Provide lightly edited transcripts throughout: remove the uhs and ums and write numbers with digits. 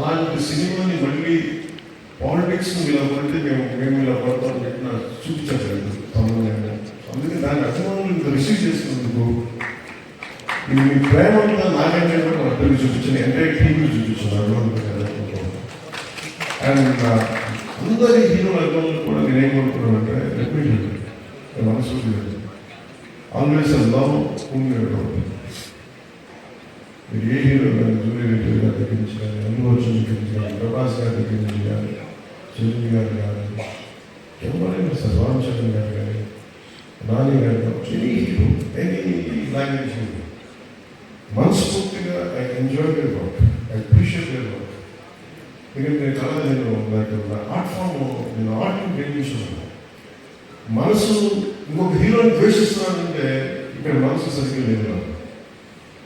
అలాంటి సినిమాని మళ్ళీ పాలిటిక్స్ ఇలా పడితే మేము ఇలా పడతాం పెట్టిన చూపించలేదు తమ్ముడు. అందుకే దాని అభిమానులు ఇంత రిసీవ్ చేసినందుకు మీ ప్రేమ అంతా నాకంటే కూడా నా పిల్లలు చూపించాను, ఎంటైర్ టీవీ చూపించాను అభిమానులు. అండ్ అందరి హీరోల అభిమానులు కూడా నేనేం కోరుకున్నానంటే మనసు ఆల్వేస్ లవ్ మీరు ఏ హీరో కానీ జూనియర్ ఎన్టీఆర్ గారి దగ్గర నుంచి కానీ, అల్లు అర్జున్ దగ్గర నుంచి కానీ, ప్రభాస్ గారి దగ్గర నుంచి కానీ, చిరంజీవి గారు కానీ, ఎవరైనా సార్ రామచంద్రన్ గారు కానీ, నాని గారు కానీ, any hero any language hero మనస్ఫూర్తిగా I enjoy their work, I appreciate their work. ఎందుకంటే కళ నేను నాకు ఆర్ట్ ఫామ్ నేను ఆర్ట్ని ప్రేమించున్నాను. మనసు ఇంకొక హీరోని ద్వేషిస్తున్నానంటే ఇక్కడ మనసు సరిగ్గా లేదు.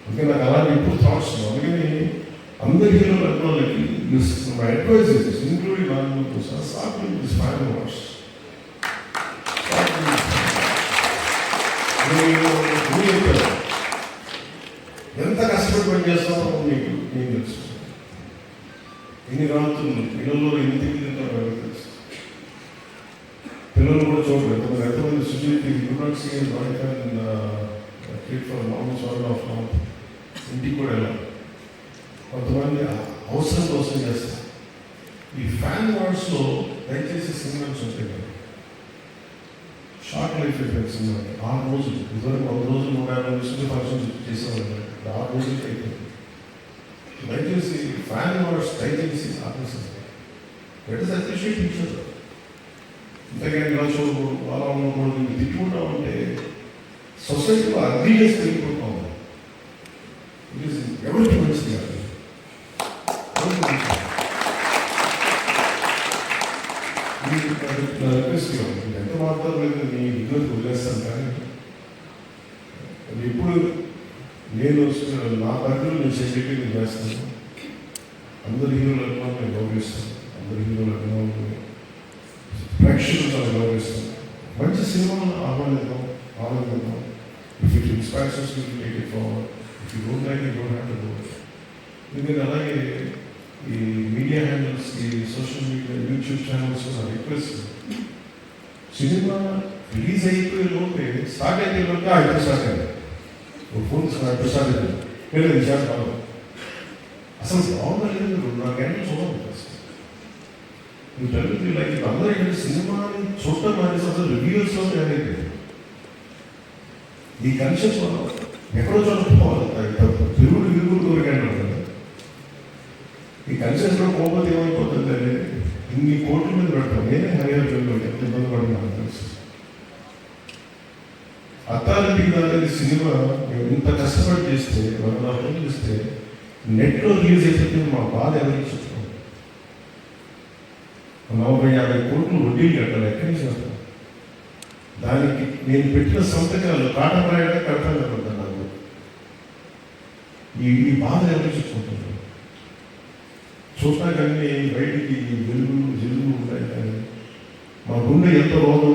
అందుకే నాకు అలాంటి ఇప్పుడు థాట్స్. అందుకని అందరి హీరోల అభిమానులకి మై అడ్వైజెస్ ఇంక్లూడింగ్ నాన్నతో sir start this final what's. ఎంత కష్టపడి పని చేస్తామో మీకు తెలుసు. ఎన్ని రాత్రులు పిల్లల్లో ఎన్ని తింటారో తెలుసు. పిల్లలు కూడా చూడరు ఎంతమంది సుజీత్ ఇంటికి కూడా వెళ్ళాలి. కొంతమంది అవసరం కోసం చేస్తారు. ఈ ఫ్యాన్ వార్డ్స్లో దయచేసి సినిమాస్ ఉంటాయి కదా, షార్ట్ లైఫ్ ఎఫెక్ట్ సినిమా 6 రోజులు, ఇదివరకు 100 రోజులు 150 రోజులు ఫంక్షన్స్ చేసేవాళ్ళు, 6 రోజులకి అయిపోయింది. దయచేసి ఫ్యాన్ వార్డ్స్ దయచేసి ఆపేసేది. Let us appreciate each other. ఇంతకైనా ఇలా చూడకూడదు, అలా ఉండకూడదు, తిట్టుకుంటా ఉంటే సొసైటీలో అగ్రీనెస్ పెరిగిపోతా ఉంది. ఎవరికి మంచిది కాదు. ఎంత మాట్లాడలేదు మీ ఇద్దరు వదిలేస్తాను, కానీ అది ఎప్పుడు నేను నా పరిధిలో నేను సెక్రటరీ చేస్తాను. అందరి హీరోల అభిమానులు నేను గౌరవిస్తాను, అందరి హీరోల అభిమానులు ప్రేక్షకులు చాలా గౌరవిస్తాను. మంచి సినిమాను ఆనందిద్దాం. If it inspires us to take it forward. If you don't like it, don't have to do it. ఎందుకంటే అలాగే ఈ మీడియా హ్యాండిల్స్, ఈ సోషల్ మీడియా, యూట్యూబ్ ఛానల్స్ నా రిక్వెస్ట్, సినిమా రిలీజ్ అయిపోయే లోపే స్టార్ట్ అయిపోయే లోపే ఇప్పుడు స్టార్ట్ అయ్యింది. ఫోన్ ఇప్పుడు స్టార్ట్ అయింది, మీరు విషయాలు కాదు. అసలు బాగుందని 2 గంటలు చూడాలి. నువ్వు జరుగుతుంది లైక్ అందరూ ఏంటంటే సినిమాని చూడటం మానేసి అసలు రివ్యూస్లో ఏదైతే ఈ కన్షన్స్ వల్ల ఎక్కడో చదువుకోవాలి. తిరుగుడు విరుగుడు దొరికాడు కదా. ఈ కన్షన్స్లో పోతే ఏమైపోతుంది, ఇన్ని కోట్ల మీద పెడతాం. నేనే హరియాణ ఎంత ఇబ్బంది పడినా తెలుసు. అత్తారింటికి దాని సినిమా మేము ఇంత కష్టపడి చేస్తే 1.5 రోజులు ఇస్తే నెట్లో రిలీజ్ అయితే మా బాధ ఎవరికి చెప్తాం. 40-50 కోట్లు వడ్డీలు కట్టాలి, ఎక్కడి నుంచి వస్తాను. దానికి నేను పెట్టిన సంతకాలు కాటం రాయడా కడతాను అనుకుంటాను. నాకు ఈ బాధ ఎవరికి చెప్పుకుంటున్నాను. చూసినా కానీ బయటికి వెలుగు జల్లు ఉంటాయి, కానీ మా గుండె ఎంత రోగం